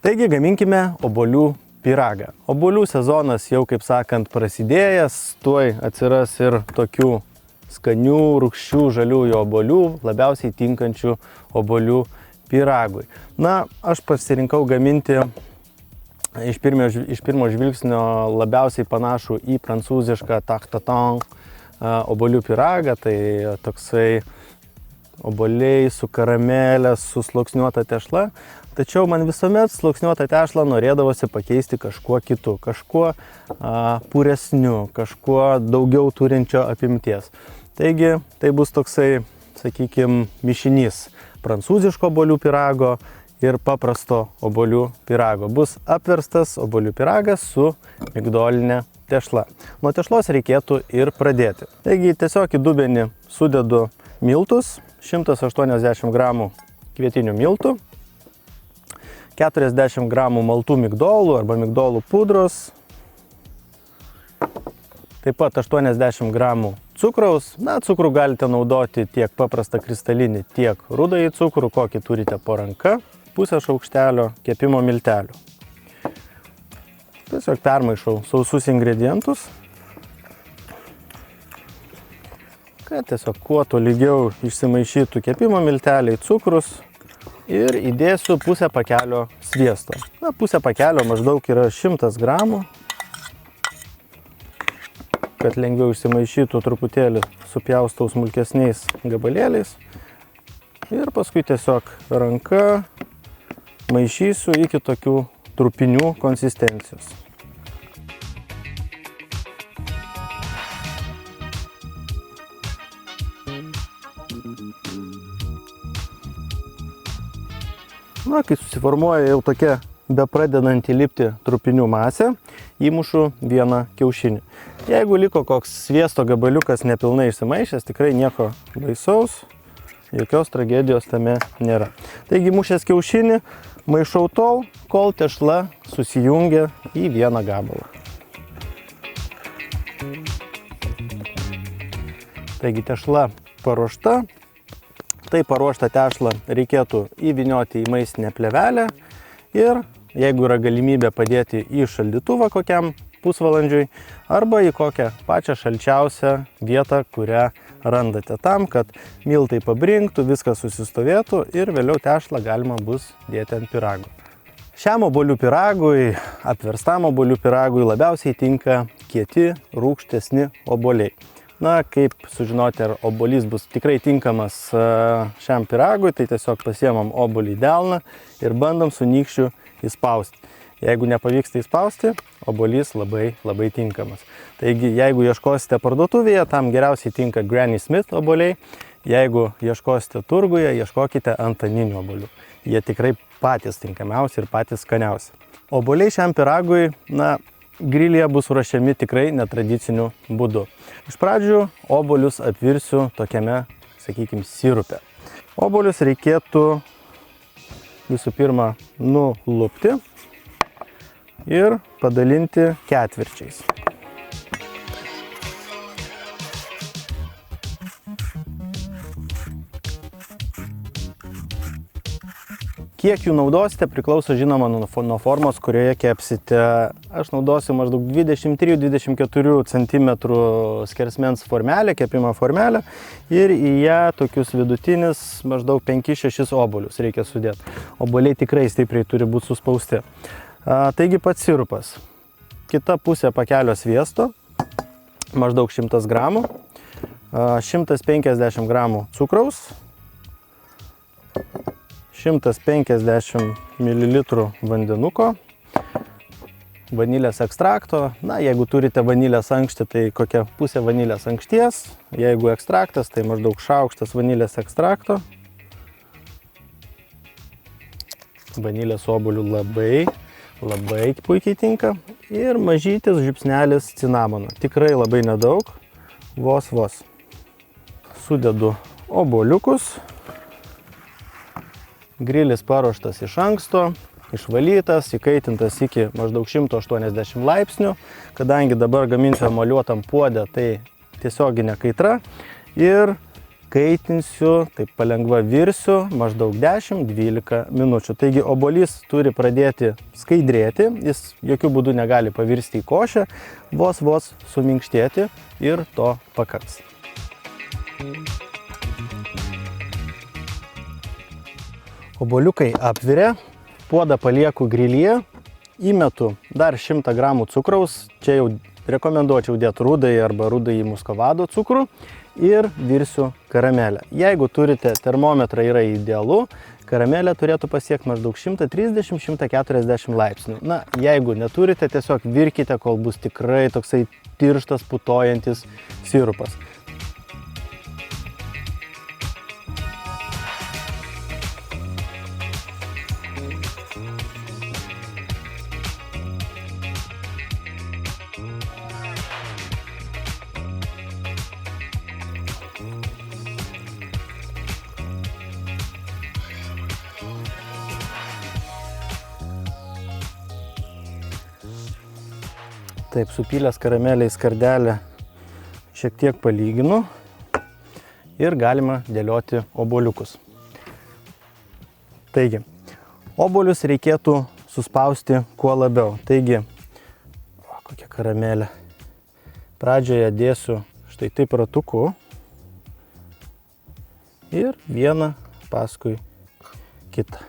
Taigi gaminkime obuolių pyragą. Obuolių sezonas jau, kaip sakant, prasidėjęs, tuoj atsiras ir tokių skanių, rūgščių, žaliųjų obuolių, labiausiai tinkančių obuolių pyragui. Na, aš pasirinkau gaminti iš pirmo žvilgsnio labiausiai panašų į prancūzišką tarte-tatin obuolių pyragą, tai toksai obuoliai su karamelė, su sluoksniuota tešla. Tačiau man visuomet sluoksniuotą tešlą norėdavosi pakeisti kažkuo kitu, kažkuo puresniu, kažkuo daugiau turinčio apimties. Taigi, tai bus toksai, sakykime, mišinys prancūziško obuolių pyrago ir paprasto obuolių pyrago. Bus apverstas obuolių pyragas su migdolinė tešla. Nuo tešlos reikėtų ir pradėti. Taigi, tiesiog į dubenį sudedu miltus, 180 gramų kvietinių miltų, 40 gramų maltų migdolų arba migdolų pudros, taip pat 80 gramų cukraus. Na, cukrų galite naudoti tiek paprastą kristalinį, tiek rudąjį cukrų, kokį turite po ranka, pusę šaukštelio kepimo miltelių. Tiesiog permaišau sausus ingredientus, kad tiesiog kuo tolygiau išsimaišytų kepimo milteliai, cukrus. Ir įdėsiu pusę pakelio sviesto. Na, pusę pakelio maždaug yra 100 gramų, kad lengviau išsimaišytų truputėlį supjaustau smulkesniais gabalėliais. Ir paskui tiesiog ranka maišysiu iki tokių trupinių konsistencijos. Na, kai susiformuoja jau tokia bepradedanti lipti trupinių masė, įmušu vieną kiaušinį. Jeigu liko koks sviesto gabaliukas nepilnai išsimaišęs, tikrai nieko baisaus, jokios tragedijos tame nėra. Taigi mušęs kiaušinį maišau tol, kol tešla susijungia į vieną gabalą. Taigi tešla paruošta. Tai paruoštą tešlą reikėtų įvynioti į maistinę plėvelę ir, jeigu yra galimybė, padėti į šaldytuvą kokiam pusvalandžiui arba į kokią pačią šalčiausią vietą, kurią randate, tam, kad miltai pabrinktų, viskas susistovėtų ir vėliau tešlą galima bus dėti ant pyrago. Šiam obuolių pyragui, apverstam obuolių pyragui labiausiai tinka kieti, rūgštesni obuoliai. Na, kaip sužinoti, ar obuolys bus tikrai tinkamas šiam pyragui, tai tiesiog pasiemam obuolį delną ir bandom su nykščiu įspausti. Jeigu nepavyksta įspausti, obuolys labai tinkamas. Taigi, jeigu ieškosite parduotuvėje, tam geriausiai tinka Granny Smith obuoliai. Jeigu ieškosite turguje, ieškokite antaninių obuolių. Jie tikrai patys tinkamiausi ir patys skaniausi. Obuoliai šiam pyragui, na, grilyje bus ruošiami tikrai netradiciniu būdu. Iš pradžių obuolius apvirsiu tokiame, sakykime, sirupe. Obuolius reikėtų visų pirma nulupti ir padalinti ketvirčiais. Kiek jų naudosite, priklauso žinoma nuo formos, kurioje kepsite. Aš naudosiu maždaug 23-24 cm skersmens formelę, kepimo formelę ir į ją tokius vidutinis maždaug 5-6 obuolius reikia sudėti. Obuoliai tikrai stipriai turi būti suspausti. Taigi pats sirupas. Kita pusė pakelio sviesto, maždaug 100 gramų, 150 gramų cukraus, 150 ml vandenuko, vanilės ekstrakto. Na, jeigu turite vanilės ankštį, tai kokia pusė vanilės ankšties. Jeigu ekstraktas, tai maždaug šaukštas vanilės ekstrakto. Vanilės obuolių labai puikiai tinka. Ir mažytis žiupsnelis cinamono. Tikrai labai nedaug, vos. Sudedu obuoliukus. Grilis paruoštas iš anksto, išvalytas, įkaitintas iki maždaug 180 laipsnių. Kadangi dabar gaminsiu emaliuotam puode, tai tiesioginė kaitra. Ir kaitinsiu, taip palengva virsiu maždaug 10-12 minučių. Taigi obuolys turi pradėti skaidrėti, jis jokių būdų negali pavirsti į košę, vos suminkštėti ir to pakaks. Obuoliukai apvirė, puodą palieku grilyje, įmetu dar 100 gramų cukraus, čia jau rekomenduočiau dėti rudąjį arba rudąjį muskovado cukrų ir virsiu karamelę. Jeigu turite termometrą, yra idealu, karamelė turėtų pasiekti maždaug 130-140 laipsnių. Na, jeigu neturite, tiesiog virkite, kol bus tikrai toksai tirštas, putojantis sirupas. Taip, supylęs karamelę į skardelę šiek tiek palyginu ir galima dėlioti obuoliukus. Taigi, obuolius reikėtų suspausti kuo labiau. Taigi, kokia karamelė. Pradžioje dėsiu štai taip ratuku ir vieną paskui kitą.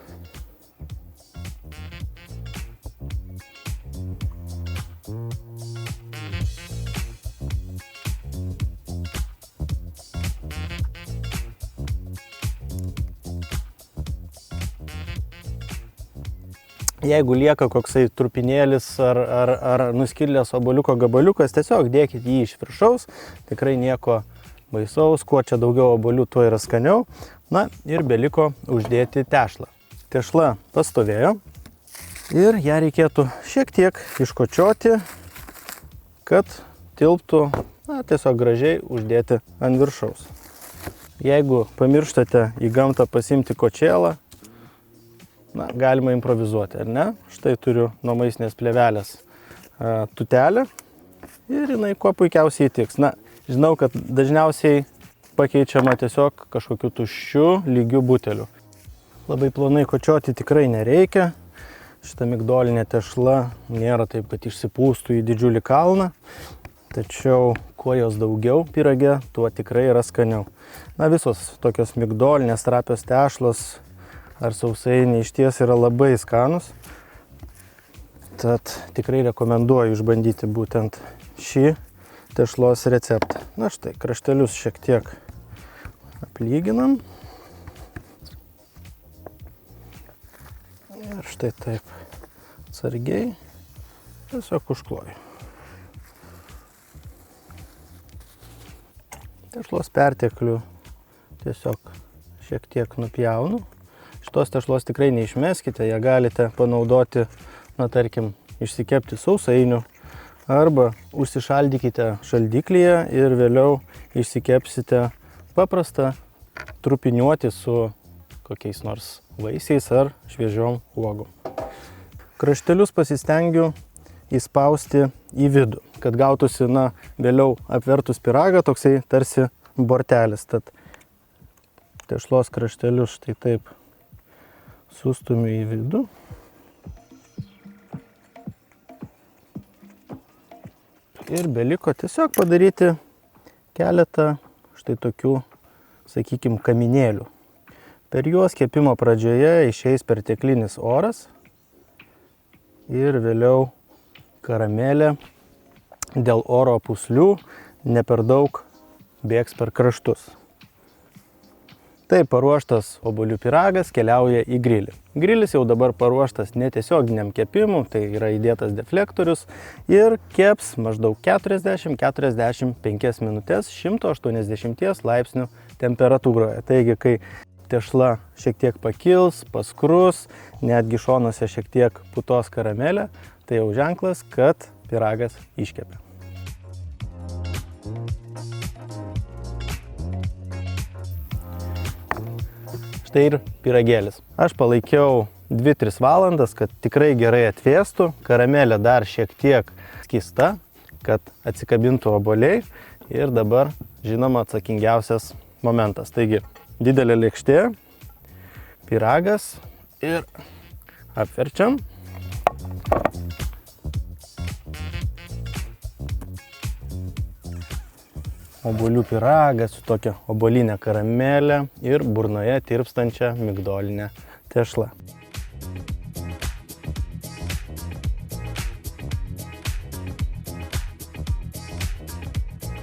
Jeigu lieka koksai trupinėlis ar nuskilęs obuoliuko gabaliukas, tiesiog dėkit jį iš viršaus, tikrai nieko baisaus, kuo čia daugiau obuolių, tuo yra skaniau. Na ir beliko uždėti tešlą. Tešla pastovėjo ir ją reikėtų šiek tiek iškočioti, kad tilptų, tiesiog gražiai uždėti ant viršaus. Jeigu pamirštate į gamtą pasimti kočėlą, galima improvizuoti, ar ne? Štai turiu nuo maistinės plėvelės tutelę ir jinai kuo puikiausiai tiks. Žinau, kad dažniausiai pakeičiama tiesiog kažkokiu tuščiu lygiu buteliu. Labai plonai kočioti tikrai nereikia. Šita migdolinė tešla nėra taip, kad išsipūstų į didžiulį kalną. Tačiau kuo jos daugiau pyrage, tuo tikrai yra skaniau. Visos tokios migdolinės trapios tešlos ar sausainiai išties yra labai skanus. Tad tikrai rekomenduoju išbandyti būtent šį tešlos receptą. Na štai, kraštelius šiek tiek aplyginam. Ir štai taip atsargiai tiesiog užkloju. Tešlos perteklių tiesiog šiek tiek nupjaunu. Šitos tešlos tikrai neišmeskite, ją galite panaudoti, tarkim, išsikepti sausainių arba užsišaldykite šaldiklyje ir vėliau išsikepsite paprastą trupiniuoti su kokiais nors vaisiais ar šviežiom uogom. Kraštelius pasistengiu įspausti į vidų, kad gautųsi, vėliau apvertus pyragą toksai tarsi bortelis. Tad tešlos kraštelius štai taip sustumiu į vidų. Ir beliko tiesiog padaryti keletą štai tokių, sakykime, kaminėlių. Per juos kepimo pradžioje išeis perteklinis oras ir vėliau karamelė dėl oro pūslių ne per daug bėgs per kraštus. Taip paruoštas obuolių pyragas keliauja į grilį. Grilis jau dabar paruoštas netiesioginiam kepimui, tai yra įdėtas deflektorius ir keps maždaug 40-45 minutės 180 laipsnių temperatūroje. Taigi, kai tešla šiek tiek pakils, paskrus, netgi šonuose šiek tiek putos karamelė, tai jau ženklas, kad pyragas iškepė. Tai ir pyragėlis. Aš palaikiau 2-3 valandas, kad tikrai gerai atvėstų. Karamelė dar šiek tiek skysta, kad atsikabintų obuoliai. Ir dabar, žinoma, atsakingiausias momentas. Taigi, didelė lėkštė, pyragas ir apverčiam. Obuolių pyragas su tokia obuolinė karamelė ir burnoje tirpstančia migdolinė tešla.